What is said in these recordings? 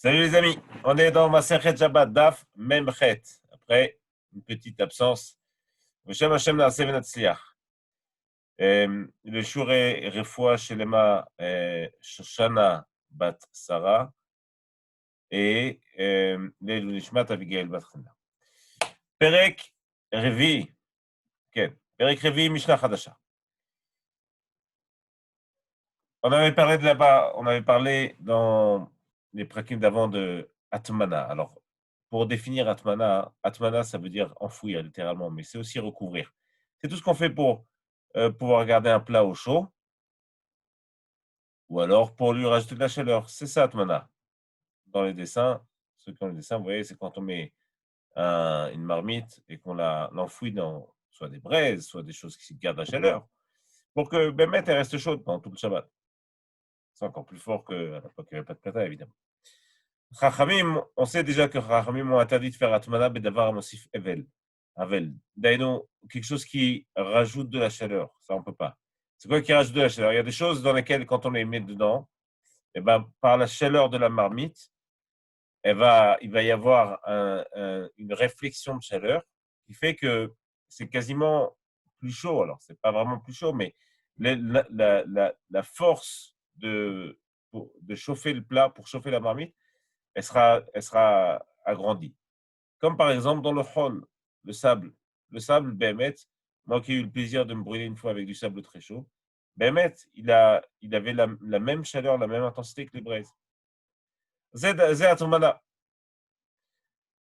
Salut les amis, on est dans Masechet Shabbat Daf Memchet. Après une petite absence, Hashem Hashem Naaseh V'Natzliach. Le Shuré Refoua Shelema Shoshana Bat Sarah et Leilou Nishmat Abigail Bat Chana. Perek Revi, Ken. Perek Revi Mishnah Chadasha. On avait parlé de là-bas, on avait parlé dans les prakim d'avant de Atmana. Alors, pour définir Atmana, Atmana, ça veut dire enfouir littéralement, mais c'est aussi recouvrir. C'est tout ce qu'on fait pour pouvoir garder un plat au chaud, ou alors pour lui rajouter de la chaleur. C'est ça, Atmana. Dans les dessins, ceux qui ont les dessins, vous voyez, c'est quand on met une marmite et qu'on l'enfouit dans soit des braises, soit des choses qui gardent la chaleur, pour que Bémet elle reste chaude pendant tout le Shabbat. C'est encore plus fort qu'à l'époque, il n'y avait pas de plata, évidemment. Chachamim, on sait déjà que Chachamim ont interdit de faire Atmana Bedavar Mosif Evel. Avel. D'ailleurs, quelque chose qui rajoute de la chaleur. Ça, on ne peut pas. C'est quoi qui rajoute de la chaleur? Il y a des choses dans lesquelles, quand on les met dedans, et ben, par la chaleur de la marmite, il va y avoir une réflexion de chaleur qui fait que c'est quasiment plus chaud. Alors, c'est pas vraiment plus chaud, mais la force de chauffer le plat, pour chauffer la marmite, elle sera agrandie. Comme par exemple dans le hall, le sable. Le sable, Bémet, moi qui ai eu le plaisir de me brûler une fois avec du sable très chaud, Bémet, il avait la même chaleur, la même intensité que les braises. C'est Atmana.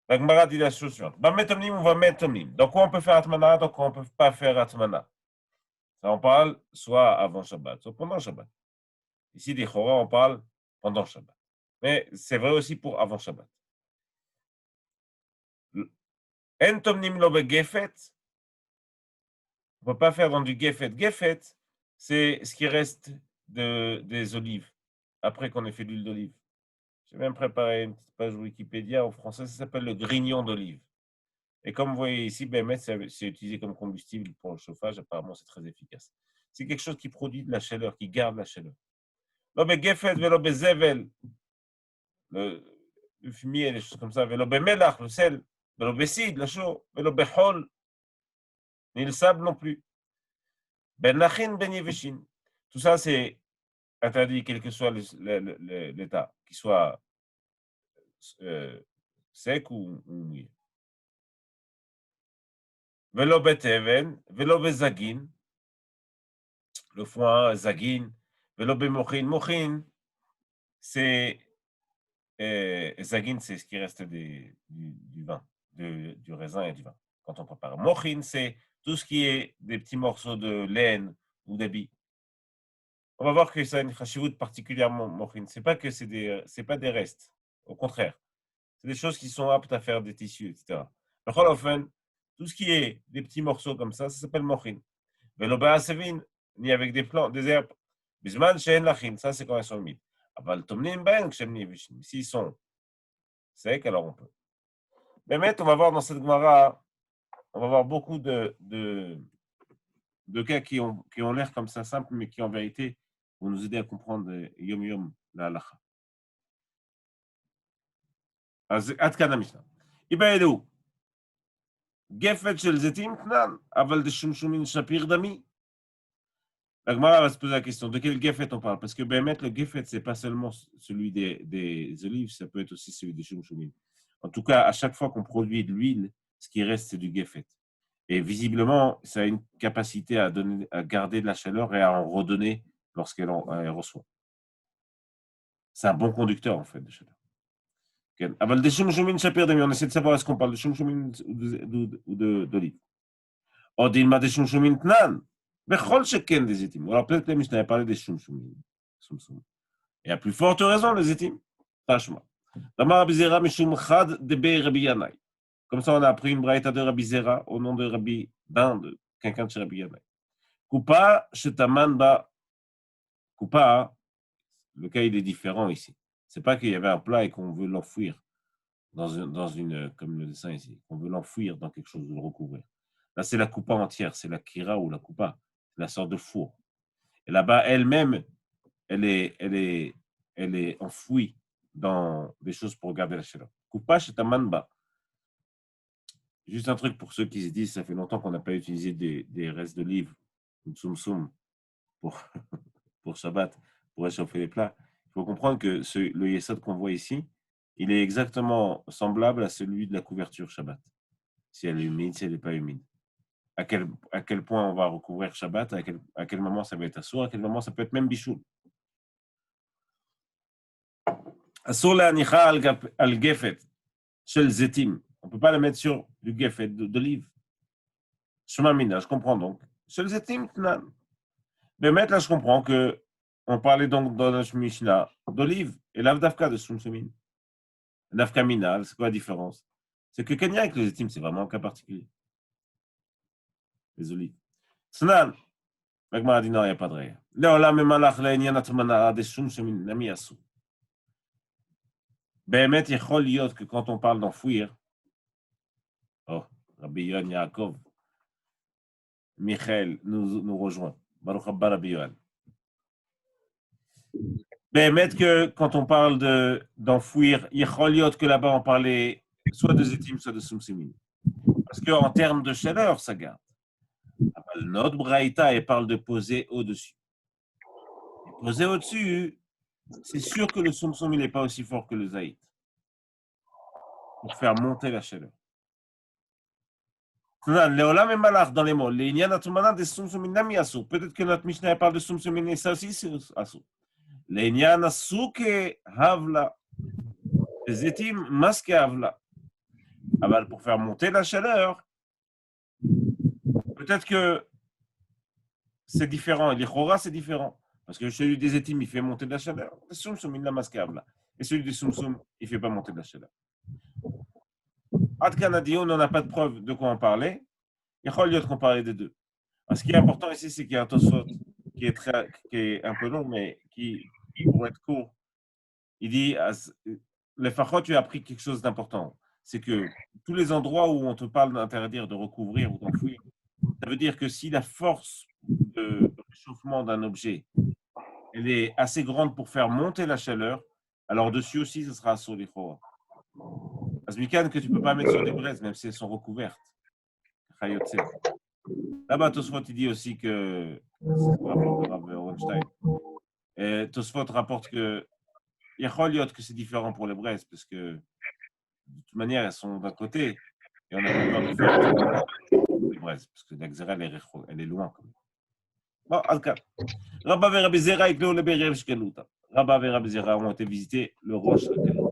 La Gemara dit la chose suivante. Bametomnim ou Bametomnim. Donc, quoi on peut faire Atmana, donc on ne peut pas faire Atmana. Ça, on parle soit avant Shabbat, soit pendant Shabbat. Ici, des Chora, on parle pendant Shabbat. Mais c'est vrai aussi pour avant Shabbat. Entomnim lo begefet. On ne peut pas faire dans du gefet. Gefet, c'est ce qui reste des olives, après qu'on ait fait l'huile d'olive. J'ai même préparé une petite page Wikipédia en français, ça s'appelle le grignon d'olive. Et comme vous voyez ici, BMS, c'est utilisé comme combustible pour le chauffage, apparemment c'est très efficace. C'est quelque chose qui produit de la chaleur, qui garde la chaleur. Lobe gefet, velobe zevel, le fumier, les choses comme ça, velobe melach, le sel, velobe sid, la chaux, velobe hol, ni le sable non plus. Ben nachin, ben yeveshin. Tout ça, c'est interdit, quel que soit l'état, qu'il soit sec ou mouillé. Velo beteven, velo bezagin, le foin, zagin, velo bemochin. Mochin, c'est zagin, c'est ce qui reste du vin, du raisin et du vin, quand on prépare. Mochin, c'est tout ce qui est des petits morceaux de laine ou d'habits. On va voir que ça a une chashivut particulièrement mochin. C'est pas que c'est pas des restes. Au contraire. C'est des choses qui sont aptes à faire des tissus, etc. Le Cholofen, tout ce qui est des petits morceaux comme ça s'appelle mochin. Veloba asevin, ni avec des plantes, des herbes. Bisman shen lachin, ça c'est quand elles sont humides. Aval tomnim ben kshem nivishin. S'ils sont secs, alors on peut. Mais maintenant, on va voir dans cette Gemara, on va voir beaucoup de cas qui ont l'air comme ça simples, mais qui en vérité vont nous aider à comprendre yom yom la halacha. עד כאן המשנה. יבעדו, גפת של זיתים תנן, אבל דשומשומין שפיר דמי. La Gemara va se poser la question, de quel gefet on parle? Parce que ben, le gefet, c'est pas seulement celui des olives, ça peut être aussi celui des shumshumin. En tout cas, à chaque fois qu'on produit de l'huile, ce qui reste, c'est du gefet. Et visiblement, ça a une capacité à garder de la chaleur et à en redonner lorsqu'elle reçoit. C'est un bon conducteur, en fait, de chaleur. אבל דשומשומן שפיר דמי, on essaie de savoir est-ce qu'on parle de שומשומן ou d'olive. עוד דילמה דשומשומן תנן, בכל שכן דזיתים. Alors peut-être que je n'avais parlé des שומשומן. Et à plus forte raison, les zétim. Tachma. Damar Rabbi Zera mishum chad debe Rabbi Yanai. Comme ça, on a appris une braïta de Rabbi Zera au nom de Rabbi de quelqu'un de chez Rabbi Yanai. Coupa shetaman ba. Coupa, le cas il est différent ici. C'est pas qu'il y avait un plat et qu'on veut l'enfouir dans une, comme le dessin ici, qu'on veut l'enfouir dans quelque chose, de le recouvrir. Là, c'est la coupa entière, c'est la kira ou la coupa, la sorte de four. Et là-bas, elle-même, elle est enfouie dans des choses pour garder la chaleur. Coupage est un manba. Juste un truc pour ceux qui se disent, ça fait longtemps qu'on n'a pas utilisé des restes d'olive, ou de soum pour, pour Shabbat, pour réchauffer les plats. Il faut comprendre que le yesod qu'on voit ici, il est exactement semblable à celui de la couverture Shabbat. Si elle est humide, si elle n'est pas humide. À quel point on va recouvrir Shabbat, à quel moment ça va être assour, à quel moment ça peut être même bichoul. Assour la anicha al gefet, shel zetim. On ne peut pas la mettre sur du gefet d'olive. Shemamina, je comprends donc. Shel zetim, mais maintenant, je comprends que on parlait donc dans notre Mishnah d'olive et l'avdavka de Sumsumin. L'avdavka minal, c'est quoi la différence? C'est que Kenya avec les estimes, c'est vraiment un cas particulier. Les olives. Snan, l'agma a dit non, il n'y a pas de règle. Léola memalach l'enyan atmana de Sumsumin, nami yasu. Behemet yechol liot que quand on parle d'enfouir, oh, Rabbi Yohan Yaakov, Michael nous rejoint. Baruch Abba Rabbi Yohan. Behemet que quand on parle d'enfouir, yechol liot que là-bas on parlait soit de Zetim, soit de Sumsumin. Parce qu'en termes de chaleur, ça garde. Notre braïta, elle parle de poser au-dessus. Et poser au-dessus, c'est sûr que le soum-soum, il n'est pas aussi fort que le zaït. Pour faire monter la chaleur. Léolam et malach dans les mots. Peut-être que notre Mishnah parle de soum-soum, et ça aussi, c'est asou. L'Inyan asuke havla. Les étimes masque havla. Alors, pour faire monter la chaleur, peut-être que c'est différent. L'Ichora, c'est différent. Parce que celui des étimes, il fait monter de la chaleur. Le soum-soum, il la masque havla. Et celui du soum-soum, il ne fait pas monter de la chaleur. Adkan a dit, on n'a pas de preuve de quoi on parlait. Il faut qu'on parlait des deux. Alors, ce qui est important ici, c'est qu'il y a un Tosfot qui est un peu long, mais qui, pour être court, il dit, le Fachot, tu as appris quelque chose d'important. C'est que tous les endroits où on te parle d'interdire, de recouvrir ou d'enfouir, ça veut dire que si la force de réchauffement d'un objet, elle est assez grande pour faire monter la chaleur, alors dessus aussi, ce sera sur les chora. Azmikan que tu ne peux pas mettre sur des braises, même si elles sont recouvertes. Là-bas, Tosfot, il dit aussi que, c'est le rapport de Rav Orenstein, Tosfot rapporte que il y a que c'est différent pour les braises, parce que de toute manière, elles sont d'un côté, et on n'a pas peur de faire les braises, parce que l'Axera, elle est loin. Bon, en tout cas, Rabba et Rabbi Zera Rabba et Rabbi Zera ont été visiter le Rosh Galuta.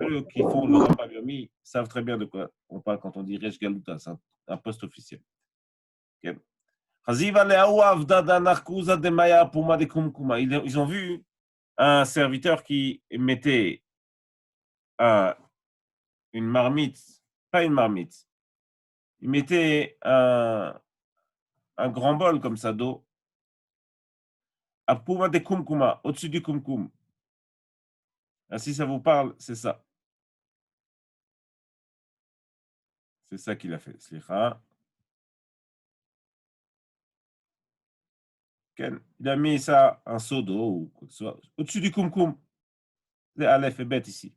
Eux qui font le Rambam Yomi savent très bien de quoi on parle quand on dit Resh Galuta, c'est un poste officiel. Okay. Ils ont vu un serviteur qui mettait une marmite, pas une marmite, il mettait un grand bol comme ça d'eau à Puma de Kumkuma, au-dessus du Kumkum. Si ça vous parle, c'est ça. C'est ça qu'il a fait. Slicha. Il a mis ça, un seau d'eau ou quoi que ce soit, au-dessus du Kumkum. C'est Aleph et Bet ici.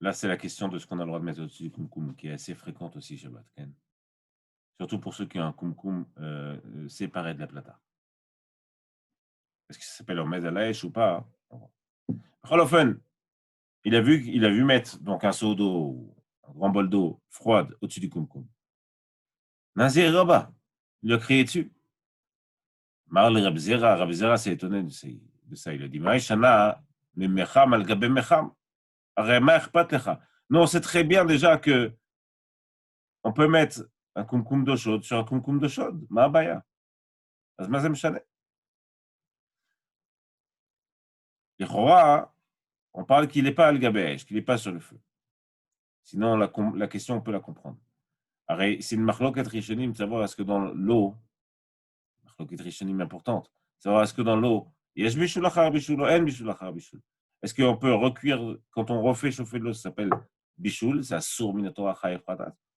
Là, c'est la question de ce qu'on a le droit de mettre au-dessus du Kumkum, qui est assez fréquente aussi, Shabbat. Surtout pour ceux qui ont un Kumkum séparé de la plata. Est-ce que ça s'appelle Omed Alaesh ou pas? Holofen, il a vu mettre donc un seau d'eau, un grand bol d'eau froide au-dessus du Kumkum. Nazir Rabba, il a crié dessus. Marle Rabzera s'est étonné de ça. Il a dit, Maïshana, mais Mecham al Gabe Mecham. Nous, on sait très bien déjà que on peut mettre un kumkum d'eau chaude sur un kumkum d'eau chaude. Ma'abaya. Az mazem shane. L'Ichora, on parle qu'il n'est pas al Gabesh, qu'il n'est pas sur le feu. Sinon, la question, on peut la comprendre. C'est une marloquet rishonim de savoir est-ce que dans l'eau, marloquet rishonim importante, savoir est-ce que dans l'eau, est-ce qu'on peut recuire, quand on refait chauffer de l'eau, ça s'appelle bishul, c'est sour minatora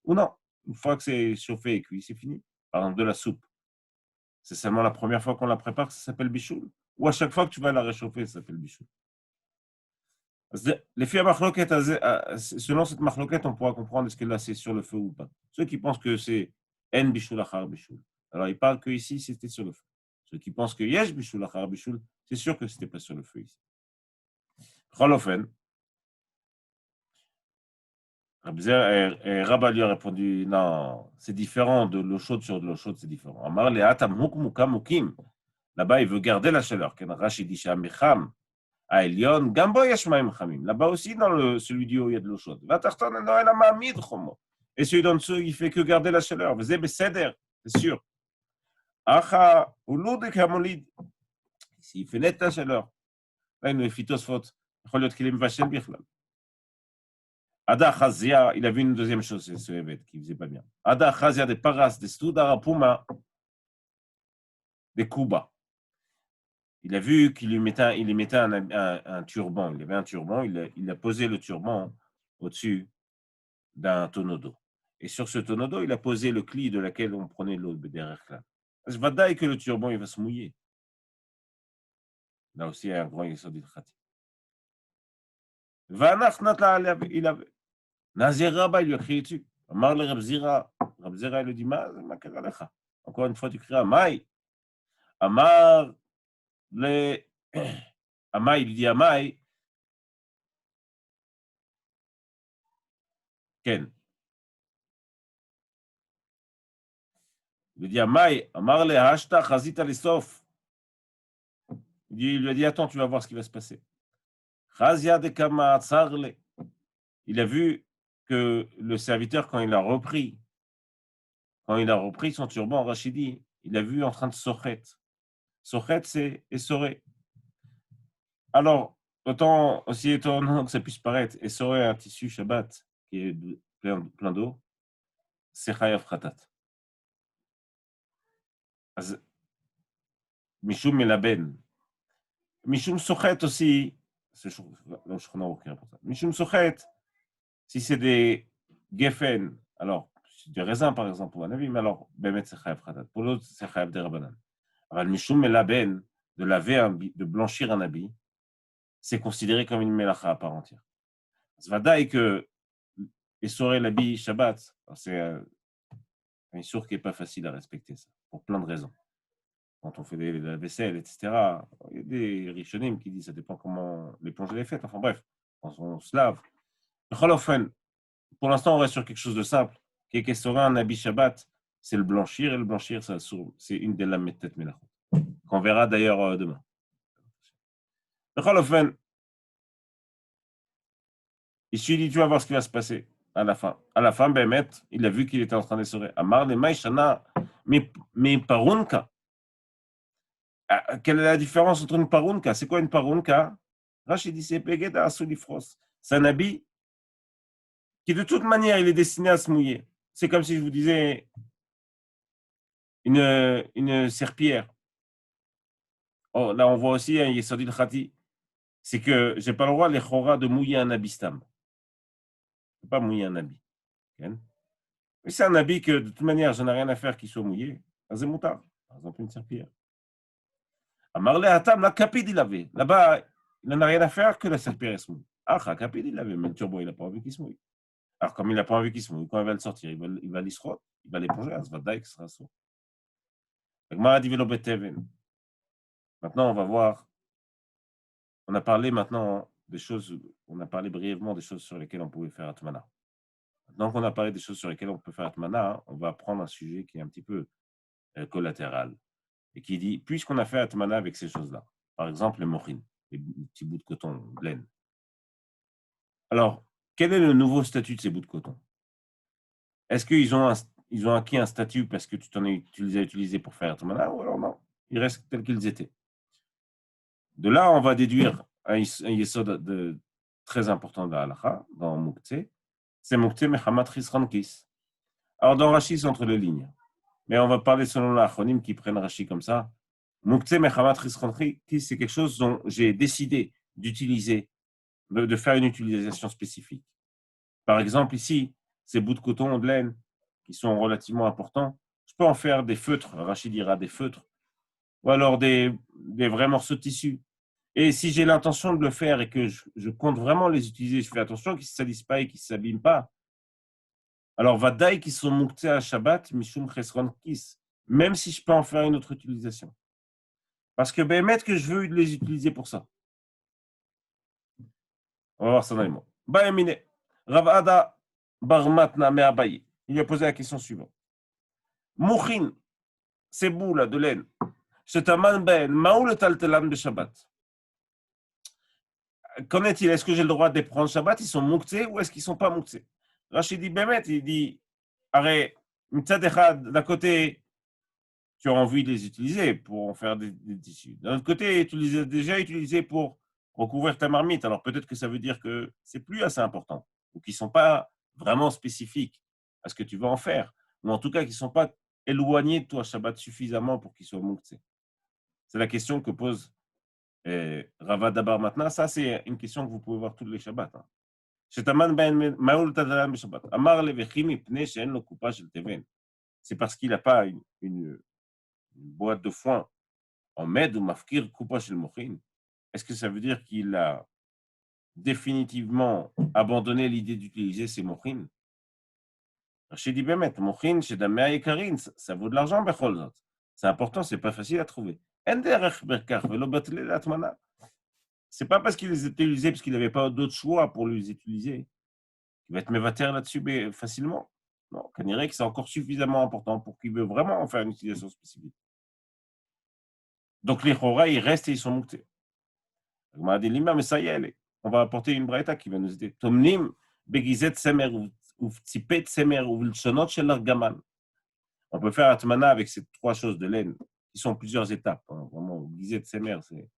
ou non? Une fois que c'est chauffé et cuit, c'est fini. Par exemple, de la soupe. C'est seulement la première fois qu'on la prépare que ça s'appelle bichoul? Ou à chaque fois que tu vas la réchauffer, ça s'appelle bichoul? Les filles à marloquette, selon cette marloquette, on pourra comprendre est-ce que là c'est sur le feu ou pas. Ceux qui pensent que c'est en bichoul achar bichoul. Alors ils parlent que ici c'était sur le feu. Ceux qui pensent que yesh bichoul achar bichoul, c'est sûr que c'était pas sur le feu ici. Cholofen, Rabba lui a répondu non, c'est différent de l'eau chaude sur de l'eau chaude, c'est différent. Amar le atam mukam mukim. Là-bas il veut garder la chaleur. Ken Rashi dit shamicham. À Elion, Gambo Yashmaim Khamim. Là-bas aussi, dans celui du haut, il y a de l'eau chaude. Et celui d'en dessous, il fait que garder la chaleur. C'est sûr. Acha, Ouloud Kamolid. S'il fait net la chaleur, là, il nous fait faute. Il qu'il est vachel bichlal. Ada Chazia, il a vu une deuxième chose, c'est ce évêque qui faisait pas bien. Ada Chazia de Paras, de Stoudara Puma, de Kuba. Il a vu qu'il lui mettait, un turban. Il avait un turban, il a posé le turban au-dessus d'un tonneau d'eau. Et sur ce tonneau d'eau, il a posé le cli de laquelle on prenait l'eau derrière là. Je vais que le turban il va se mouiller. Là aussi, il y a un grand yesod d'Ilchati. Il avait. Nazir Rabba, il lui a crié dessus. Amar le Rabzira. Rabzira, il lui dit, ma karalecha. Encore une fois, tu cries Amai. Amar le. Amai, il lui dit Amai. Ken. Il lui dit Amai. Amar le Hashta Chazita Lisof. Il lui a dit, attends, tu vas voir ce qui va se passer. Chazia de Kama Tsarle. Il a vu que le serviteur, quand il a repris son turban, Rachidi, il a vu en train de sochet. Sochet, c'est essoré. Alors, autant aussi étonnant que ça puisse paraître, essoré un tissu Shabbat qui est plein d'eau, c'est chayav khatat. Mishum melaben. Mishum sochet aussi, c'est Mishum sochet, si c'est des geffen, alors, du raisin par exemple, pour un avis, mais alors, Bemet c'est chayav khatat. Pour l'autre, c'est chayav derabanan. Alors, Mishum melaben, de laver de blanchir un habit, c'est considéré comme une mélacha à part entière. Zvada est que essorer l'habit Shabbat, c'est un sourd qui n'est pas facile à respecter, ça, pour plein de raisons. Quand on fait la vaisselle, etc., il y a des rishonim qui disent ça dépend comment l'éponge est faite. Enfin bref, quand on se lave. Pour l'instant, on reste sur quelque chose de simple. Qui est qu'essorer un habit Shabbat, c'est le blanchir, et le blanchir, c'est une des lames tête melachot. Qu'on verra d'ailleurs demain. Il se dit, tu vas voir ce qui va se passer à la fin. À la fin, Bémet, il a vu qu'il était en train d'essorer. Amar le maïshana, mais parunka. Quelle est la différence entre une parunka? C'est quoi une parunka? Rachid dit, c'est pegeda asulifros. C'est un habit qui, de toute manière, il est destiné à se mouiller. C'est comme si je vous disais une serpillière. Oh, là, on voit aussi un yesodil khati. C'est que j'ai pas le droit, les chora, de mouiller un habit stam. Je ne peux pas mouiller un habit. Okay? Mais c'est un habit que, de toute manière, je n'ai rien à faire qu'il soit mouillé. C'est moutard. Par exemple, une serpillière. Amarle Hatam, la capide, il avait. Là-bas, il n'en a rien à faire que la serpillière se mouille. Ah, la capide, il avait. Mais le turbo, il n'a pas envie qu'il se mouille. Alors, comme il n'a pas envie qu'il se mouille, quand il va le sortir, il va l'isrot, il va l'éponger, ça va daïk, ce sera ça. Maintenant, on va voir. On a parlé maintenant des choses, on a parlé brièvement des choses sur lesquelles on pouvait faire Atmana. Maintenant qu'on a parlé des choses sur lesquelles on peut faire Atmana, on va prendre un sujet qui est un petit peu collatéral. Et qui dit, puisqu'on a fait Atmana avec ces choses-là, par exemple les mochin, les petits bouts de coton, de laine. Alors, quel est le nouveau statut de ces bouts de coton? Est-ce qu'ils ont acquis un statut parce que tu les as utilisés pour faire Atmana, ou alors non? Ils restent tels qu'ils étaient. De là, on va déduire un yesod très important de la halakha, dans Moukhtse, c'est Moukhtse Mechamat Chisrankis. Alors, dans Rashi, c'est entre les lignes. Mais on va parler selon l'achronim qui prennent Rashi comme ça. Moukhtse Mechamat Chisrankis, c'est quelque chose dont j'ai décidé d'utiliser, de faire une utilisation spécifique. Par exemple, ici, ces bouts de coton ou de laine qui sont relativement importants, je peux en faire des feutres. Rashi dira des feutres ou alors des vrais morceaux de tissu. Et si j'ai l'intention de le faire et que je compte vraiment les utiliser, je fais attention qu'ils ne se salissent pas et qu'ils ne s'abîment pas. Alors, vadaï qui sont muktzeh à Shabbat, mishum chesron kis, même si je peux en faire une autre utilisation. Parce que mettre que je veux les utiliser pour ça. On va voir ça dans les mots. Baemine, Rav Ada bar Matna me Abaye. Il lui a posé la question suivante. Mouchin, ces bouts là de laine, c'est un man ben, maou le taltelan de Shabbat. Qu'en est-il? Est-ce que j'ai le droit de les prendre Shabbat? Ils sont muktzeh ou est-ce qu'ils ne sont pas muktzeh? Rachid dit Bémet, il dit, arrête, d'un côté, tu as envie de les utiliser pour en faire des tissus. D'un autre côté, tu les as déjà utilisés pour recouvrir ta marmite. Alors peut-être que ça veut dire que c'est plus assez important ou qu'ils ne sont pas vraiment spécifiques à ce que tu vas en faire, ou en tout cas qu'ils ne sont pas éloignés de toi Shabbat suffisamment pour qu'ils soient muktzeh. C'est la question que pose Rava Dabar maintenant. Ça, c'est une question que vous pouvez voir tous les Shabbats. Hein. C'est parce qu'il n'a pas une boîte de foin en med ou mafkir coupa chez le mochin. Est-ce que ça veut dire qu'il a définitivement abandonné l'idée d'utiliser ces mochines? Chez dit Bémet, mochin, chez Damea et Karine, ça vaut de l'argent, Becholzot. C'est important, c'est pas facile à trouver. C'est pas parce qu'il les utilisait, parce qu'il n'avait pas d'autre choix pour les utiliser, qu'il va être mévater là-dessus facilement. Non, on dirait que c'est encore suffisamment important pour qu'il veut vraiment en faire une utilisation spécifique. Donc les chora, ils restent et ils sont moutés. Mais ça y est, on va apporter une braïta qui va nous aider. Tomnim, begizet semer ou tzipet semer ou vilchonot shel argaman. On peut faire atmana avec ces trois choses de laine, qui sont plusieurs étapes. Hein. Vraiment, begizet semer, c'est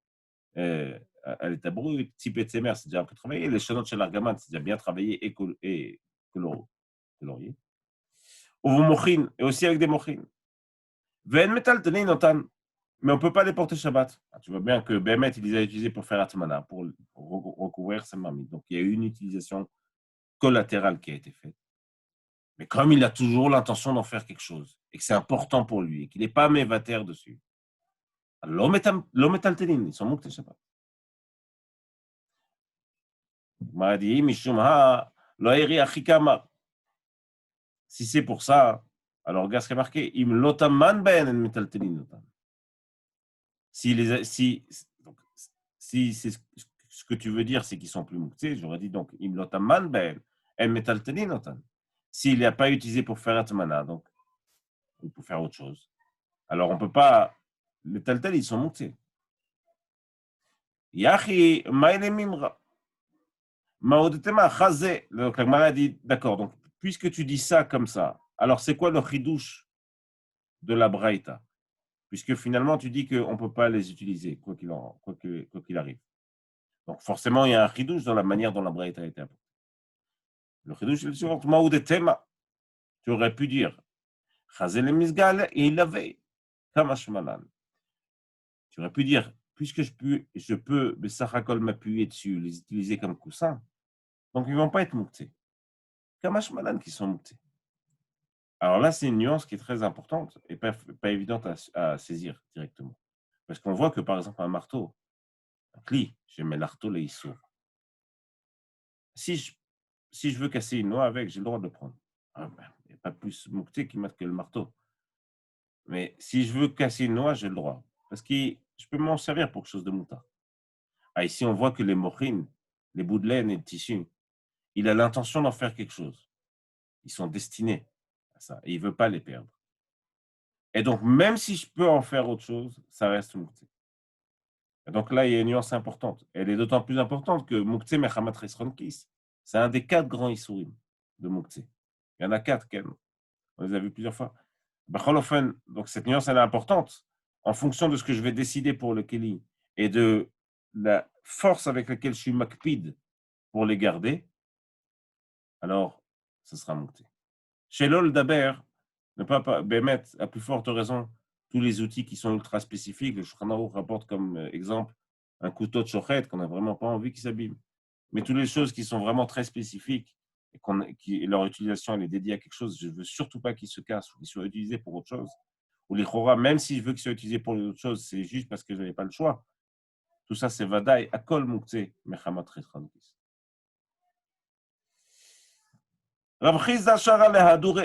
à l'état brut, tzipet semer, c'est déjà un peu travaillé. Les shonot shel argaman, c'est déjà bien travaillé et colorié. Ou mochin, et aussi avec des mochin. Ven metal tenin notan. Mais on ne peut pas les porter Shabbat. Tu vois bien que Bémet, il les a utilisés pour faire Atmana, pour recouvrir sa marmite. Donc, il y a eu une utilisation collatérale qui a été faite. Mais comme il a toujours l'intention d'en faire quelque chose, et que c'est important pour lui, et qu'il n'est pas mévater dessus, l'homme metaltelin, ils sont muktés Shabbat. Si c'est pour ça, alors regarde ce qui est marqué, im lotaman ben metaltelin notam. Si c'est ce que tu veux dire, c'est qu'ils sont plus muktzés, j'aurais dit donc, im lotaman ben, el metaltelin notan. S'il n'a pas utilisé pour faire atmana, donc, ou pour faire autre chose. Alors, on ne peut pas, les taltel, ils sont muktzés. Yachi, maïle mimra. Maodetema, chazé. Donc, la Gemara dit, d'accord, donc, puisque tu dis ça comme ça, alors c'est quoi le chidouche de la braïta? Puisque finalement, tu dis qu'on ne peut pas les utiliser, quoi qu'il arrive. Donc, forcément, il y a un chidouche dans la manière dont la braïta a été apportée. Le chidouche est le suivant, Maodetema. Tu aurais pu dire, chazé le misgal, et il l'avait. Kamashmalan. Tu aurais pu dire, puisque je peux Bessachakol m'appuyer dessus, les utiliser comme coussin, donc ils ne vont pas être muktzés. Kamashmalan qui sont muktzés. Alors là, c'est une nuance qui est très importante et pas évidente à saisir directement. Parce qu'on voit que, par exemple, un marteau, un cli, je mets l'arteau les issours. Si je veux casser une noix avec, j'ai le droit de le prendre. Il n'y a pas plus muktzé qui mate que le marteau. Mais si je veux casser une noix, j'ai le droit. Parce que je peux m'en servir pour quelque chose de moutarde. Ah, ici, on voit que les mochines, les bouts de laine et le tissu, il a l'intention d'en faire quelque chose. Ils sont destinés à ça et il ne veut pas les perdre. Et donc, même si je peux en faire autre chose, ça reste muktzé. Et donc là, il y a une nuance importante. Elle est d'autant plus importante que muktzé mechamat resron kis. C'est un des 4 grands issourim de muktzé. Il y en a 4, on les a vus plusieurs fois. Donc cette nuance, elle est importante. En fonction de ce que je vais décider pour le keli et de la force avec laquelle je suis makpid pour les garder, alors ce sera muktzé. Chez l'ol d'Aber, ne pas Bémet, à plus forte raison, tous les outils qui sont ultra spécifiques, le Shulchan Aruch rapporte comme exemple un couteau de shochet qu'on n'a vraiment pas envie qu'il s'abîme. Mais toutes les choses qui sont vraiment très spécifiques et leur utilisation elle est dédiée à quelque chose, je ne veux surtout pas qu'ils se cassent ou qu'ils soient utilisés pour autre chose. ou les chora, même si je veux qu'il soit utilisé pour d'autres choses, c'est juste parce que je n'avais pas le choix. Tout ça, c'est vadaï, akol muktzeh, mechamat chetranukis. Rav Chizda shara lehadure,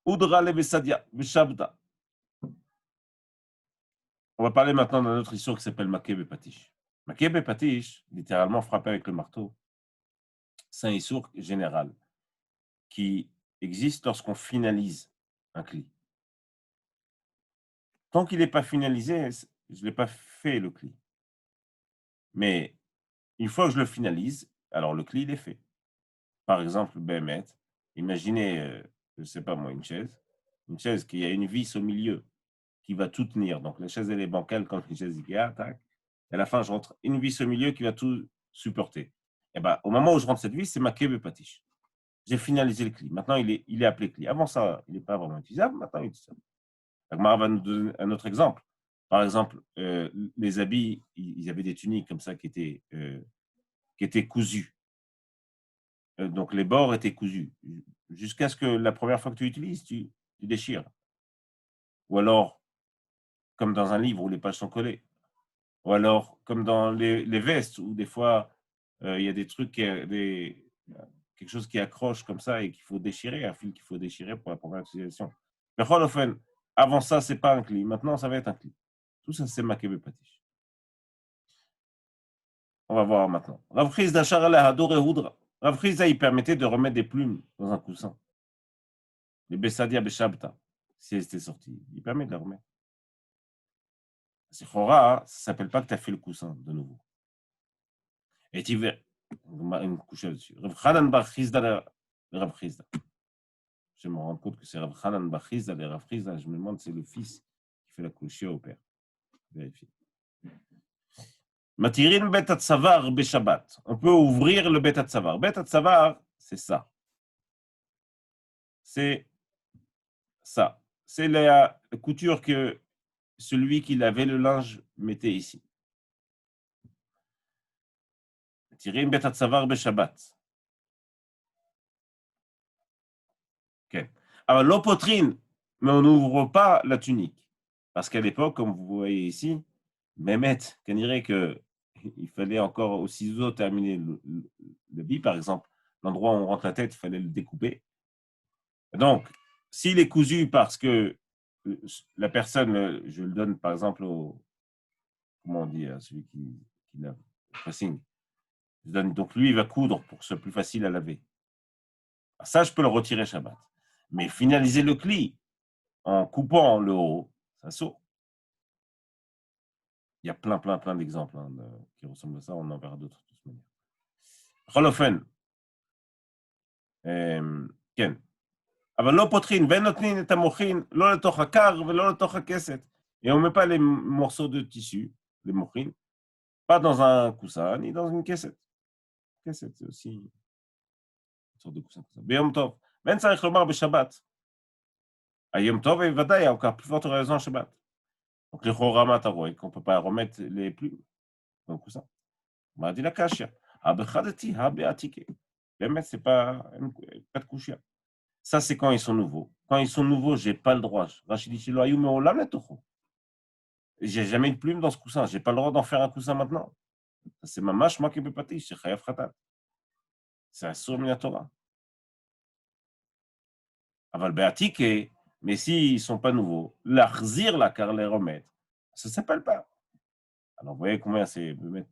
udra lebesadia, beshabda. On va parler maintenant d'un autre histoire qui s'appelle Maké Bepatish. Maké Bepatish, littéralement frappé avec le marteau, c'est un issour général qui existe lorsqu'on finalise un cli. Tant qu'il n'est pas finalisé, je ne l'ai pas fait le cli. Mais une fois que je le finalise, alors le cli, il est fait. Par exemple, Bémet, imaginez, je ne sais pas moi, une chaise qui a une vis au milieu, qui va tout tenir. Donc la chaise, elle est bancale comme une chaise Ikea, tac. Et à la fin, je rentre une vis au milieu qui va tout supporter. Et ben, au moment où je rentre cette vis, c'est ma queue patiche. J'ai finalisé le cli. Maintenant, il est appelé cli. Avant ça, il n'est pas vraiment utilisable. Maintenant, il est utilisable. Agmara va nous donner un autre exemple. Par exemple, les habits, ils avaient des tuniques comme ça qui étaient cousues. Donc les bords étaient cousus. Jusqu'à ce que la première fois que tu utilises, tu déchires. Ou alors, comme dans un livre où les pages sont collées. Ou alors, comme dans les vestes, où des fois, il y a des trucs, quelque chose qui accroche comme ça et qu'il faut déchirer, un fil qu'il faut déchirer pour la première utilisation. Mais avant ça, c'est pas un cli. Maintenant, ça va être un cli. Tout ça, c'est Makebe Patish. On va voir maintenant. Rav Chizda Sharala Hadore Houdra. Rav Chizda, il permettait de remettre des plumes dans un coussin. Les Bessadia Beshabta, si elles étaient sorties. Il permet de les remettre. C'est Chora, ça s'appelle pas que tu as fait le coussin de nouveau. Et tu veux une couche dessus. Rav Hanan Bar Chizda le Rav Chizda. Je me rends compte que c'est Rav Hanan Bar Chizda le Rav Chizda. Je me demande si c'est le fils qui fait la couche au père. Vérifiez. Matirin Bet Atzavar Beshabbat. On peut ouvrir le Bet Atzavar. Bet Atzavar, c'est ça. C'est ça. C'est la couture que celui qui lavait le linge mettait ici. Matirin Bet Atzavar Beshabbat. Okay. Alors, l'opotrine, mais on n'ouvre pas la tunique. Parce qu'à l'époque, comme vous voyez ici, Mehmet, qu'on dirait qu'il fallait encore au ciseau terminer le bit, par exemple, l'endroit où on rentre la tête, il fallait le découper. Donc, s'il est cousu parce que la personne, je le donne par exemple comment on dit, à celui qui lave, le pressing, donc lui, il va coudre pour que ce soit plus facile à laver. Ça, je peux le retirer Shabbat. Mais finaliser le cli en coupant le haut, ça saute. Il y a plein d'exemples qui ressemblent à ça. On en verra d'autres de toute manière. בכל אופן, כן. אבל לא פותחים ונותנים את המוחין לא לתוך הקר ולא לתוך הכסת. Et on ne met pas les morceaux de tissu, les mochines, pas dans un coussin ni dans une caissette. Caissette, c'est aussi une sorte de coussin. ביום טוב. ואין צריך לומר בשבת. היום טוב, ודאי, encore plus forte raison Shabbat. Donc, les chorama, tu vois, qu'on ne peut pas remettre les plumes dans le coussin. On m'a dit la kashia. Abechadati, habeatike. Bémet, c'est pas de couchia. Ça, c'est quand ils sont nouveaux. Quand ils sont nouveaux, je n'ai pas le droit. Rachid dit chez lui, j'ai jamais eu de plume dans ce coussin. Je n'ai pas le droit d'en faire un coussin maintenant. C'est ma mâche, moi qui peux pas dire, c'est Chayav Khatat. C'est un sourd minatora. Aval Beatike, mais s'ils ne sont pas nouveaux, l'achzir, la car les remettre, ça ne s'appelle pas. Alors, vous voyez combien c'est. Le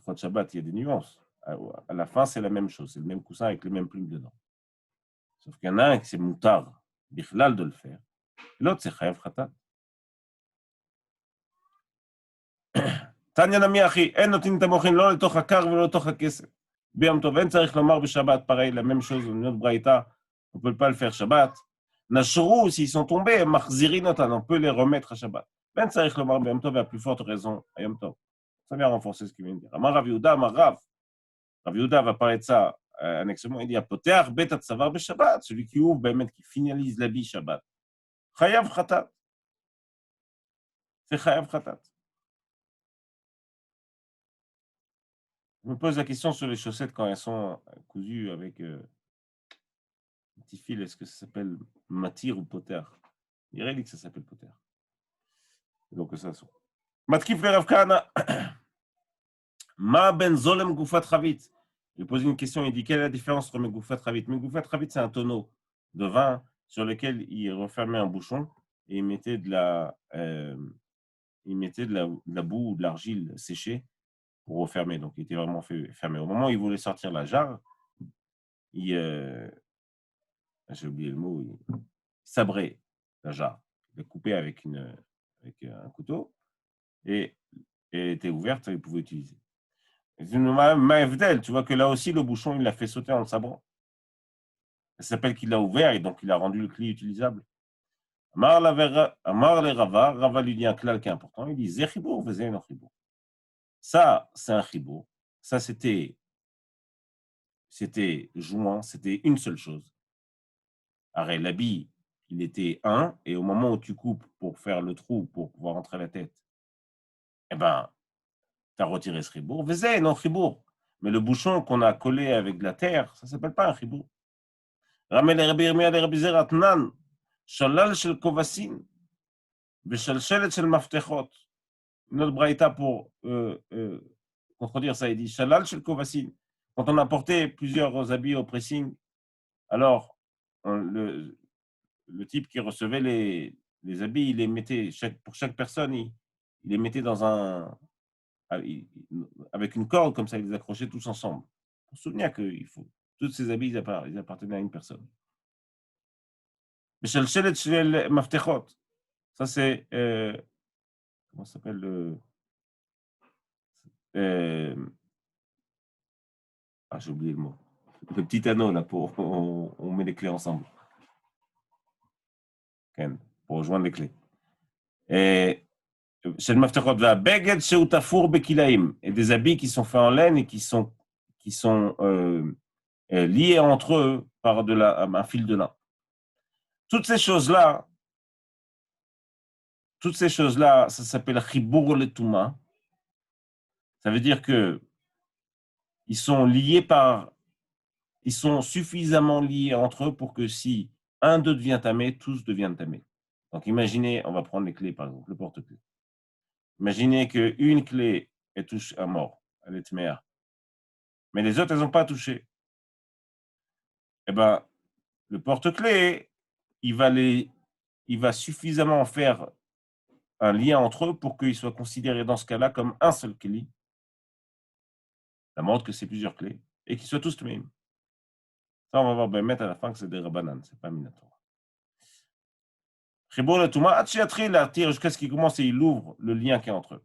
Chod Shabbat, il y a des nuances. À la fin, c'est la même chose. C'est le même coussin avec les mêmes plumes dedans. Sauf qu'il y en a un qui c'est moutard, bichlal de le faire. L'autre, c'est Chayav Khatat. תניא נמי אחי, אין נותנים את המוחין לא לתוך הקר ולא לתוך הכסף. ביום טוב, אין צריך לומר בשבת, pareil, la même chose, une autre braïta, on ne peut pas le faire Shabbat. Nashrou, s'ils sont tombés, machzirinotan, on peut les remettre à Shabbat. Ben צריך לומר ביום טוב, et à plus forte raison, à Yom Tov. Ça vient renforcer ce qu'il vient de dire. Amar Rav Yehuda, Amar Rav. Rav Yehuda va parler de ça annexement, il dit, Apoteach bet atzavar beshabbat, celui qui ouvre, ben, qui finalise l'habit Shabbat. Chayav Khatat. C'est Chayav Khatat. Je me pose la question sur les chaussettes quand elles sont cousues avec un petit fil. Est-ce que ça s'appelle matir ou poter? Il dit que ça s'appelle poter. Donc, ça, c'est Matkif le Rav Kahana. Ma ben zolem goufat ravit. Il pose une question, il dit quelle est la différence entre Megoufat ravit? Megoufat ravit, c'est un tonneau de vin sur lequel il refermait un bouchon et il mettait de la boue ou de l'argile séchée pour refermer. Donc, il était vraiment fermé. Au moment où il voulait sortir la jarre, j'ai oublié le mot, il sabrait la jarre. Il l'a coupée avec un couteau et elle était ouverte et il pouvait utiliser. Tu vois que là aussi, le bouchon, il l'a fait sauter en le sabrant. Ça s'appelle qu'il l'a ouvert et donc il a rendu le clé utilisable. Amar le Rava, Rava lui dit un clal qui est important, il dit Zechibour, faisait un chibour. Ça, c'est un chibour. Ça, c'était joint, c'était une seule chose. Arrête, l'habit, il était un, et au moment où tu coupes pour faire le trou, pour pouvoir rentrer la tête, eh ben, tu as retiré ce chibour. Faisait un chibour. Mais le bouchon qu'on a collé avec de la terre, ça ne s'appelle pas un chibour. Ramel Rabbi Yirmiyah le Rabbi Zera Tnan, Shalal shel Kovasin, Beshalshelet shel Maftechot. Une autre braïta pour contredire ça, il dit Shalal shel Kovasin. Quand on a porté plusieurs habits au pressing, alors le type qui recevait les habits, il les mettait, pour chaque personne, il les mettait avec une corde, comme ça, il les accrochait tous ensemble. Pour se souvenir que tous ces habits, ils appartenaient à une personne. Beshalshelet shel Maftechot. Ça, c'est, comment ça s'appelle j'ai oublié le mot. Le petit anneau, là, on met les clés ensemble. Pour rejoindre les clés. Et des habits qui sont faits en laine et qui sont liés entre eux par un fil de lin. Toutes ces choses-là, ça s'appelle Chibour le Touma. Ça veut dire que ils sont suffisamment liés entre eux pour que si un d'eux devient tamé, tous deviennent tamés. Donc imaginez, on va prendre les clés par exemple, le porte-clés. Imaginez qu'une clé elle touche un mort, elle est tméa, mais les autres elles n'ont pas touché. Eh ben, le porte-clés, il va suffisamment faire un lien entre eux pour qu'ils soient considérés dans ce cas-là comme un seul clé. Ça montre que c'est plusieurs clés et qu'ils soient tous tméim. Ça, on va voir mettre à la fin que c'est des rabanan, c'est pas minatora. Chibour le Touma, jusqu'à ce qu'il commence et il ouvre le lien qui est entre eux.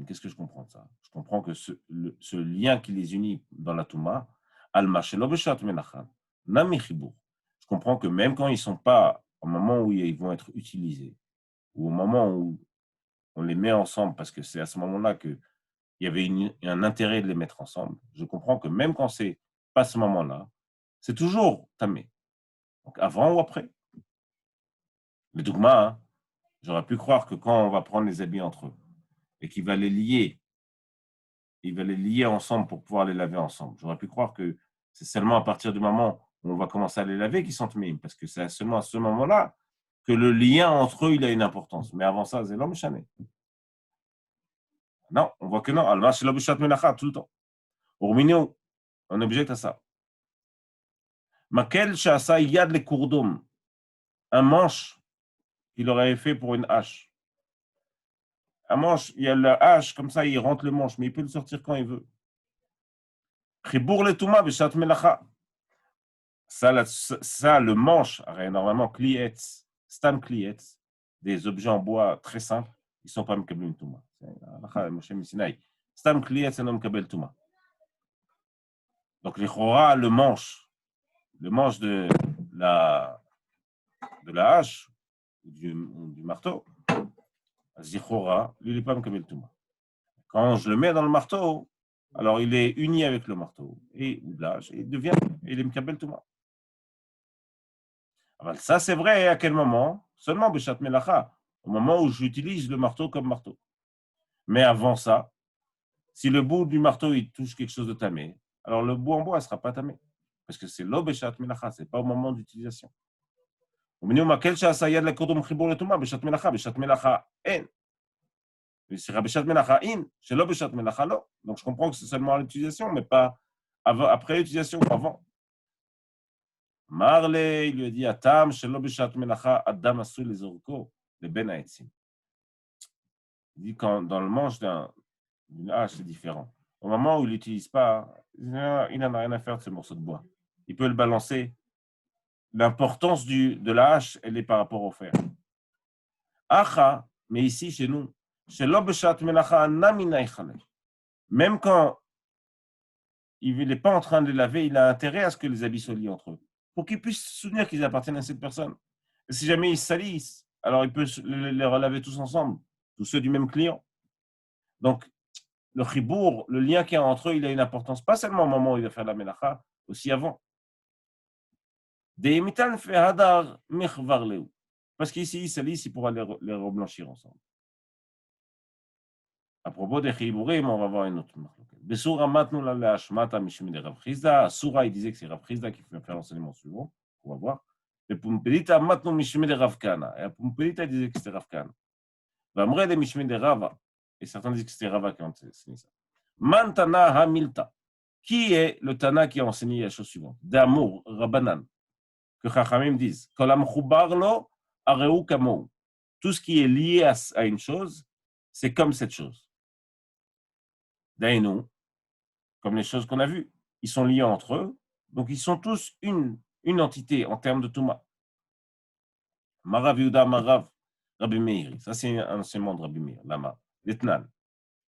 Qu'est-ce que je comprends de ça? Je comprends que ce lien qui les unit dans la Touma, je comprends que même quand ils ne sont pas au moment où ils vont être utilisés, ou au moment où on les met ensemble, parce que c'est à ce moment-là qu'il y avait un intérêt de les mettre ensemble, je comprends que même quand c'est pas ce moment-là, c'est toujours tamé. Donc avant ou après. Le dogma, hein, j'aurais pu croire que quand on va prendre les habits entre eux et qu'il va les lier, il va les lier ensemble pour pouvoir les laver ensemble. J'aurais pu croire que c'est seulement à partir du moment où on va commencer à les laver qu'ils sont tméim, parce que c'est seulement à ce moment-là que le lien entre eux il a une importance. Mais avant ça, c'est l'homme chané. Non, on voit que non. Alma c'est l'homme menacha tout le temps. Au minimum, on objecte à ça. Makel shasa yad le kourdom, un manche qu'il aurait fait pour une hache. Un manche, il y a la hache, comme ça, il rentre le manche, mais il peut le sortir quand il veut. Chibour le touma b'shat melacha. Ça, le manche, normalement, klietz, stam klietz, des objets en bois très simples, ils ne sont pas mekabel touma. Stam klietz, c'est un mekabel touma. Donc, le manche de la hache, du marteau, Zichora, lui, il n'est pas mekabel touma. Quand je le mets dans le marteau, alors il est uni avec le marteau et il est mekabel touma. Ça, c'est vrai à quel moment? Seulement Beshat Melacha, au moment où j'utilise le marteau comme marteau. Mais avant ça, si le bout du marteau il touche quelque chose de tamé, alors le bout en bois ne sera pas tamé. Parce que c'est l'O Beshat Melacha, ce n'est pas au moment d'utilisation. ובנימה, כל שעשה יד לקודם חיבור לטומאה בשעת מלאכה אין. בשעת מלאכה אין, שלא בשעת מלאכה לא. Donc je comprends que c'est seulement à l'utilisation, mais pas après l'utilisation, avant. Marle, il lui a dit, Atam, שלא בשעת מלאכה, אדם עשוי לזורקו לבין העצים. Il dit quand dans le manche d'une hache, c'est différent. Au moment où il l'utilise pas, il n'en a rien à faire de ce morceau de bois. Il peut le balancer. L'importance de la hache, elle est par rapport au fer. Acha, mais ici, chez nous, même quand il n'est pas en train de les laver, il a intérêt à ce que les habits soient liés entre eux, pour qu'ils puissent se souvenir qu'ils appartiennent à cette personne. Et si jamais ils se salissent, alors il peut les relaver tous ensemble, tous ceux du même client. Donc, le chibour, le lien qu'il y a entre eux, il a une importance, pas seulement au moment où il va faire la melacha, aussi avant. Parce qu'ici, ils salissent, il pourra les reblanchir ensemble. À propos des chibourim, on va voir une autre marque. Besura matnu la leashmata mishmi de Rav Chizda. Sura, il disait que c'est Rav Chizda qui fait faire l'enseignement suivant. On va voir. Et Pumpelita matnu mishmi de Rav Kana. Et Pumpelita, il disait que c'était Rav Kana. Vamre de mishmi de Rava. Et certains disent que c'était Rava qui a enseigné ça. Mantana hamilta. Qui est le Tana qui a enseigné la chose suivante? D'amour, Rabbanan. Que Chachamim disent. Kolam chubarlo areu kamou. Tout ce qui est lié à une chose, c'est comme cette chose. Dainu, comme les choses qu'on a vues, ils sont liés entre eux, donc ils sont tous une entité en termes de Touma. Marav Yuda, Marav, Rabbi Meir. Ça, c'est un enseignement de Rabbi Meir. Lama, l'Etnan,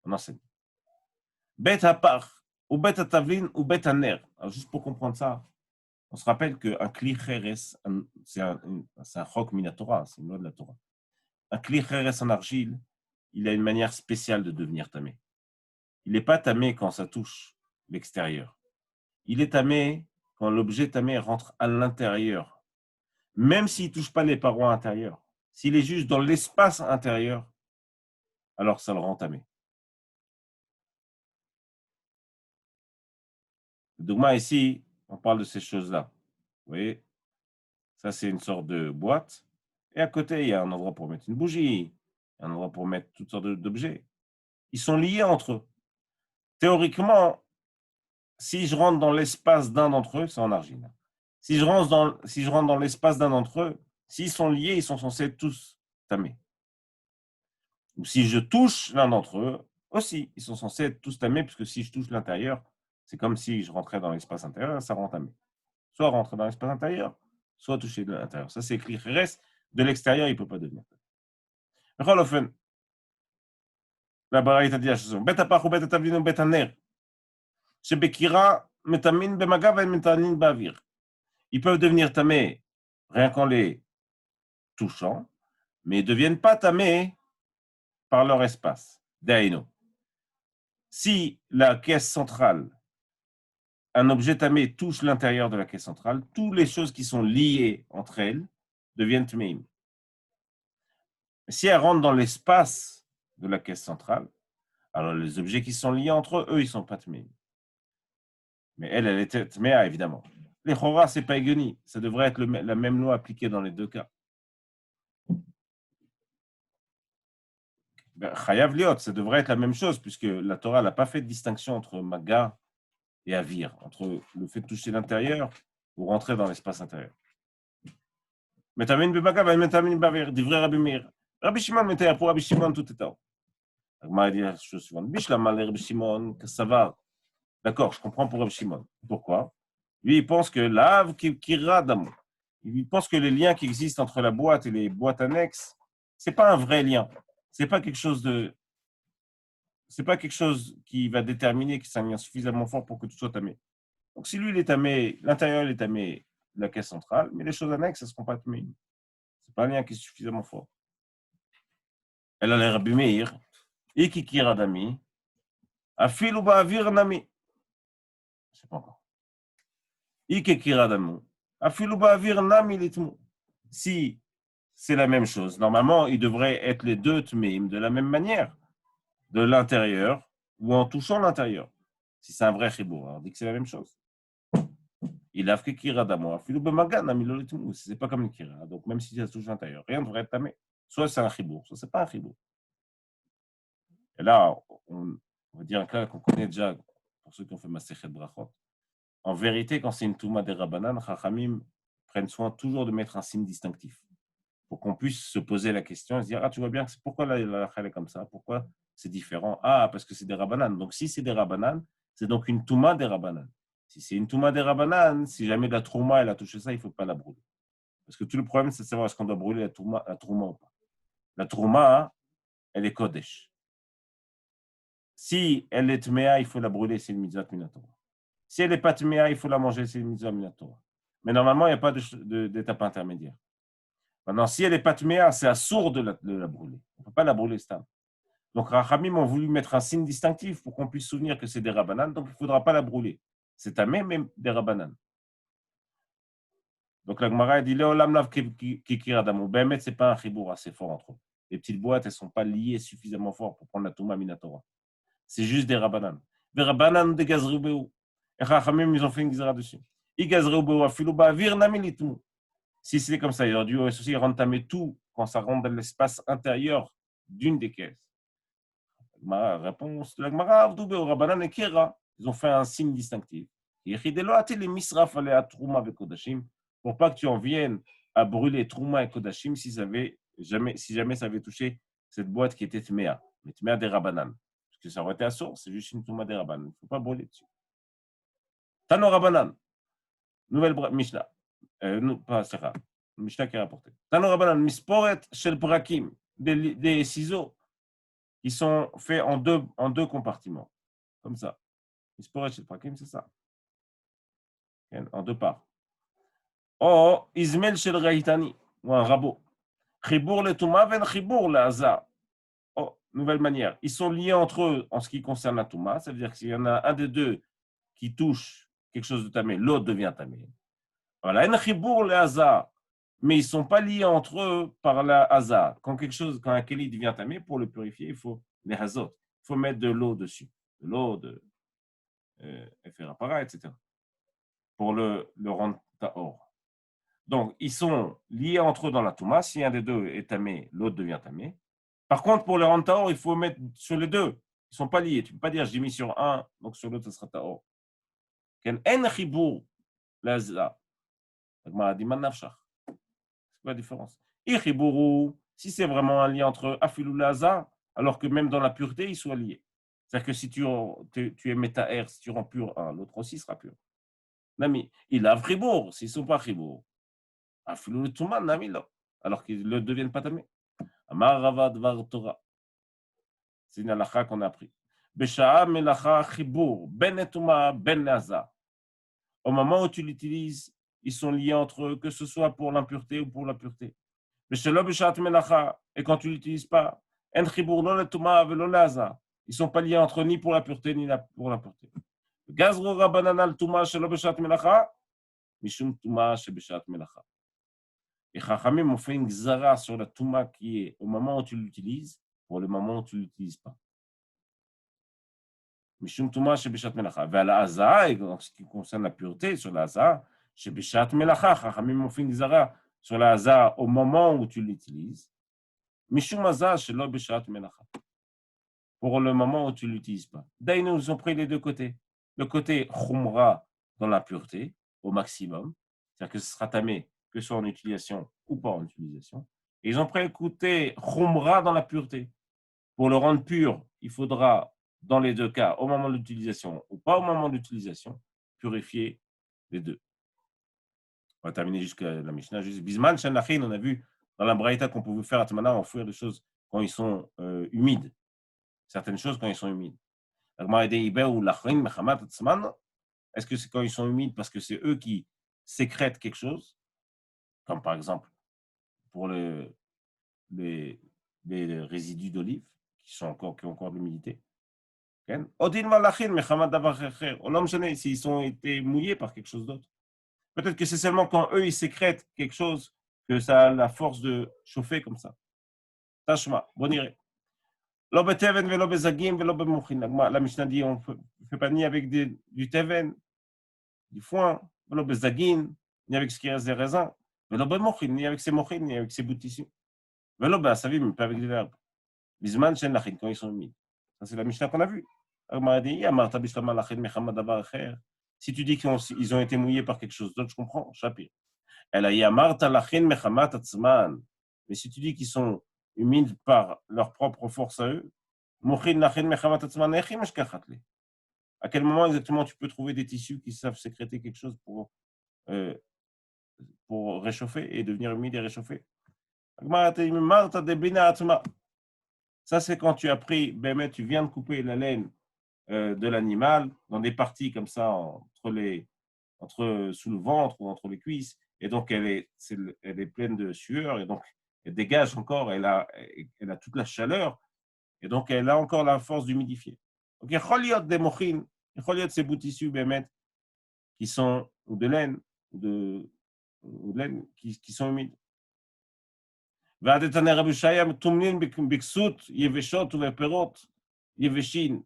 on enseigne. Bet Hapach, ou Bet Hatavlin, ou Bet Haner. Alors, juste pour comprendre ça, on se rappelle qu'un Kli Cheres, c'est un Chok Minatora, c'est une loi de la Torah. Un Kli Cheres en argile, il a une manière spéciale de devenir tamé. Il n'est pas tamé quand ça touche l'extérieur. Il est tamé quand l'objet tamé rentre à l'intérieur. Même s'il ne touche pas les parois intérieures. S'il est juste dans l'espace intérieur, alors ça le rend tamé. Donc, ici, on parle de ces choses-là. Vous voyez, ça c'est une sorte de boîte. Et à côté, il y a un endroit pour mettre une bougie, un endroit pour mettre toutes sortes d'objets. Ils sont liés entre eux. Théoriquement, si je rentre dans l'espace d'un d'entre eux, c'est en argile. Si je rentre dans l'espace d'un d'entre eux, s'ils sont liés, ils sont censés être tous tamés. Ou si je touche l'un d'entre eux, aussi, ils sont censés être tous tamés, puisque si je touche l'intérieur, c'est comme si je rentrais dans l'espace intérieur, ça rend tamé. Soit rentrer dans l'espace intérieur, soit toucher de l'intérieur. Ça, c'est écrit. Reste de l'extérieur, il ne peut pas devenir. La baraïta dit la chose. Bet apach ou bet atavlin ou bet haner. Shebekira metamin bemaga ve metanin bavir. Ils peuvent devenir tamés rien qu'en les touchant, mais ils ne deviennent pas tamés par leur espace. Daino. Si la caisse centrale, un objet tamé touche l'intérieur de la caisse centrale, toutes les choses qui sont liées entre elles deviennent tmeim. Si elles rentrent dans l'espace de la caisse centrale, alors les objets qui sont liés entre eux, ils ne sont pas tmeim. Mais elle était tméa, évidemment. Les chora, ce n'est pas égoni. Ça devrait être la même loi appliquée dans les deux cas. Chayav liot, ça devrait être la même chose, puisque la Torah n'a pas fait de distinction entre maga et avir, entre le fait de toucher l'intérieur ou rentrer dans l'espace intérieur. Metamin bemaga va metamin bavir, divrei Rabbi Meir. Rabbi Shimon mettait pour Rabbi Shimon tout est en. Agma dit la chose suivante. Bishlama le Rabbi Shimon kassavar. D'accord, je comprends pour Rabbi Shimon. Pourquoi? Lui, il pense que l'ave qui radam. Il pense que les liens qui existent entre la boîte et les boîtes annexes, c'est pas un vrai lien. C'est pas quelque chose qui va déterminer que c'est un lien suffisamment fort pour que tout soit tamé. Donc, si lui, il est tamé, l'intérieur, il est tamé de la caisse centrale, mais les choses annexes, elles ne seront pas tamées. C'est pas un lien qui est suffisamment fort. Elle a l'air Rabbi Meir, et qui kira dami, afil ou ba'avir nami. Je sais pas encore. Et qui kira dami, afil ou ba'avir nami litmu. Si c'est la même chose, normalement, ils devraient être les deux tmeim de la même manière, de l'intérieur ou en touchant l'intérieur. Si c'est un vrai chibour, on dit que c'est la même chose. Il lave que kira d'amour. Filou bemagan, amilol et tout. C'est pas comme une kira. Donc, même si ça touche l'intérieur, rien ne devrait être tamé. Soit c'est un chibour, soit c'est pas un chibour. Et là, on va dire un cas qu'on connaît déjà pour ceux qui ont fait Masechet Brachot. En vérité, quand c'est une Touma des Rabbanan, Chachamim prennent soin toujours de mettre un signe distinctif pour qu'on puisse se poser la question et se dire: ah, tu vois bien, c'est pourquoi la halakha est comme ça? Pourquoi c'est différent? Ah, parce que c'est des Rabbanan. Donc, si c'est des Rabbanan, c'est donc une Touma des Rabbanan. Si c'est une Touma des Rabbanan, si jamais la Trouma elle a touché ça, il ne faut pas la brûler. Parce que tout le problème, c'est de savoir est-ce qu'on doit brûler la Trouma ou pas. La Trouma, elle est Kodesh. Si elle est Tmea, il faut la brûler, c'est une mitzvah minatora. Si elle n'est pas Tmea, il faut la manger, c'est une mitzvah minatora. Mais normalement, il n'y a pas d'étape intermédiaire. Maintenant, si elle n'est pas Tmea, c'est assourd de la brûler. On ne peut pas la brûler, c'est. Donc, Rachamim ont voulu mettre un signe distinctif pour qu'on puisse se souvenir que c'est des Rabbanan, donc il ne faudra pas la brûler. C'est à même des Rabbanan. Donc, la Gemara dit Léolam lav kikiradamou. Bémet, ce n'est pas un chibour assez fort entre eux. Les petites boîtes, elles ne sont pas liées suffisamment fort pour prendre la Touma Minatora. C'est juste des Rabbanan. Des Rabbanan de Gazrubeu. Et Rachamim, ils ont fait une gizra dessus. I Gazrubeu, Afilouba, Virnamilitum. Si c'est comme ça, il aurait dû aussi rentamer tout quand ça rentre dans l'espace intérieur d'une des caisses. Réponse de la Gemara, Avdoube au Rabbanan et Kira. Ils ont fait un signe distinctif. Pour pas que tu en viennes à brûler Trouma et Kodashim si jamais ça avait touché cette boîte qui était Tmea. Mais Tmea des Rabbanan. Parce que ça aurait été assourd, c'est juste une Trouma des Rabbanan. Il ne faut pas brûler dessus. Tano Rabbanan. Nouvelle Mishnah. Pas Sarah. Mishnah qui est rapporté. Tano Rabbanan. Misporet Shel Brakim. Des ciseaux qui sont faits en deux compartiments. Comme ça. Misporet Shel Brakim, c'est ça. En deux parts. Oh, Ismail Shel Raïtani. Ou un rabot. Chibour le Touma ven Chibour le Hazar. Oh, nouvelle manière. Ils sont liés entre eux en ce qui concerne la Touma. Ça veut dire que s'il y en a un des deux qui touche quelque chose de tamé, l'autre devient tamé. Voilà, en Chibour le Hazar. Mais ils ne sont pas liés entre eux par la Hazar. Quand un Keli devient tamé, pour le purifier, il faut les Hazot. Il faut mettre de l'eau dessus. De l'eau, de faire apparaître, etc. Pour le rendre tahor. Donc, ils sont liés entre eux dans la Touma. Si un des deux est tamé, l'autre devient tamé. Par contre, pour le rendre tahor, il faut mettre sur les deux. Ils ne sont pas liés. Tu ne peux pas dire j'ai mis sur un, donc sur l'autre, ce sera tahor. En Chibour le Hazar. C'est quoi la différence? Si c'est vraiment un lien entre Afilou et Hazar, alors que même dans la pureté, ils soient liés. C'est-à-dire que si tu es métaer, si tu rends pur un, l'autre aussi sera pur. Nami, il a Chibour, s'ils ne sont pas Chibour. Afilou le Touman, Nami, là. Alors qu'ils ne deviennent pas tamés. Amar Ravad Var Torah. C'est une halakha qu'on a appris. Besha'a melacha Chibour, ben Etouma, ben Hazar. Au moment où tu l'utilises, ils sont liés entre eux, que ce soit pour l'impureté ou pour la pureté. Et quand tu ne l'utilises pas, ils ne sont pas liés entre eux ni pour la pureté ni pour l'impureté. Et Chachamim ont fait une gzara sur la touma qui est au moment où tu l'utilises pour le moment où tu ne l'utilises pas. Mishum touma shebeshat melacha. Et la haza, et en ce qui concerne la pureté, sur la haza, shebeshat melacha, Chachamim ont fait une gzara sur la haza au moment où tu l'utilises. Mishum haza shelo beshat melacha. Pour le moment où tu ne l'utilises pas. D'ailleurs, ils ont pris les deux côtés. Le côté khumra dans la pureté, au maximum, c'est-à-dire que ce sera tamé, que ce soit en utilisation ou pas en utilisation. Et ils ont pris le côté khumra dans la pureté. Pour le rendre pur, il faudra, dans les deux cas, au moment de l'utilisation ou pas au moment de l'utilisation, purifier les deux. On va terminer jusqu'à la Mishnah. Bisman, Shanachin, on a vu dans la Braïta qu'on pouvait faire à Tamana enfouir des choses quand ils sont humides. Certaines choses quand ils sont humides. Est-ce que c'est quand ils sont humides parce que c'est eux qui sécrètent quelque chose, comme par exemple pour les résidus d'olive qui ont encore de l'humidité. S'ils ont été mouillés par quelque chose d'autre. Peut-être que c'est seulement quand eux ils sécrètent quelque chose que ça a la force de chauffer comme ça. Tashma, bon iré. La Mishnah dit on ne fait pas ni avec du teven, du foin, Velo bezagin, ni avec ce qui reste des raisins. Velo bemochin, ni avec ses mochin, ni avec ses bouts de tissu. Velo be'asavim, pas avec des verbes. Bisman shen lachin, quand ils sont humides. Ça, c'est la Mishnah qu'on a vue. Agmara dit, Amarta bishlama lachin mechama davar acher. Si tu dis qu'ils ont été mouillés par quelque chose d'autre, je comprends, Shapir. Elle a Amarta lachin mechamat atzman. Mais si tu dis qu'ils sont humides par leur propre force à eux, mochin lachin mechamat atzman, echim eshkachatli. À quel moment exactement tu peux trouver des tissus qui savent sécréter quelque chose euh, pour réchauffer et devenir humide et réchauffé? Ça, c'est quand tu as pris, ben, tu viens de couper la laine de l'animal dans des parties comme ça, sous le ventre ou entre les cuisses, et donc elle est pleine de sueur, et donc elle dégage encore, elle a toute la chaleur, et donc elle a encore la force d'humidifier. Donc, il y a des mochines, il y a ces bouts de tissus, ben, qui sont, ou de laine, ou de laine qui sont humides. והדתנא רבי ישעיה טומנין בכסות יבשות ובפירות יבשים.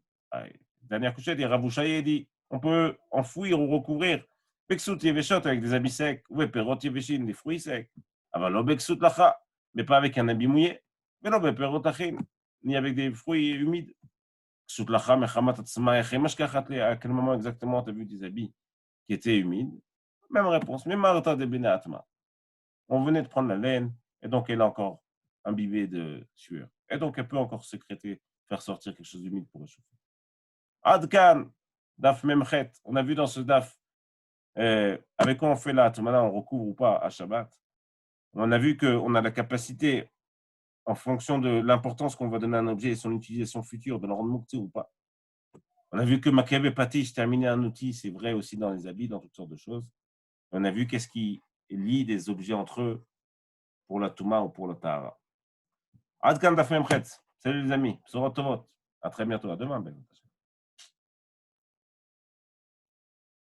Dernière couchette, et Rav Ushaya dit on peut enfouir ou recouvrir Beksut Yeveshot avec des habits secs, ou Perot Yeveshin, des fruits secs. Avalo Beksut Lacha, mais pas avec un habit mouillé. Mais non, Perot Achin, ni avec des fruits humides. Beksut Lacha, Mechamat Atzma, Echemashkachat, à quel moment exactement tu as vu des habits qui étaient humides? Même réponse, mais Marta de Benatma. On venait de prendre la laine, et donc elle a encore imbibé de sueur. Et donc elle peut encore sécréter, faire sortir quelque chose d'humide pour réchauffer. Adkan, daf memchet. On a vu dans ce daf avec quoi on fait là, maintenant on recouvre ou pas à Shabbat. On a vu qu'on a la capacité, en fonction de l'importance qu'on va donner à un objet et son utilisation future, de le rendre mukti ou pas. On a vu que Makev et Patish, terminer un outil, c'est vrai aussi dans les habits, dans toutes sortes de choses. On a vu qu'est-ce qui lie des objets entre eux pour la Touma ou pour le Tahara. Adkan daf memchet. Salut les amis, Bsorot Tovot. À très bientôt, à demain.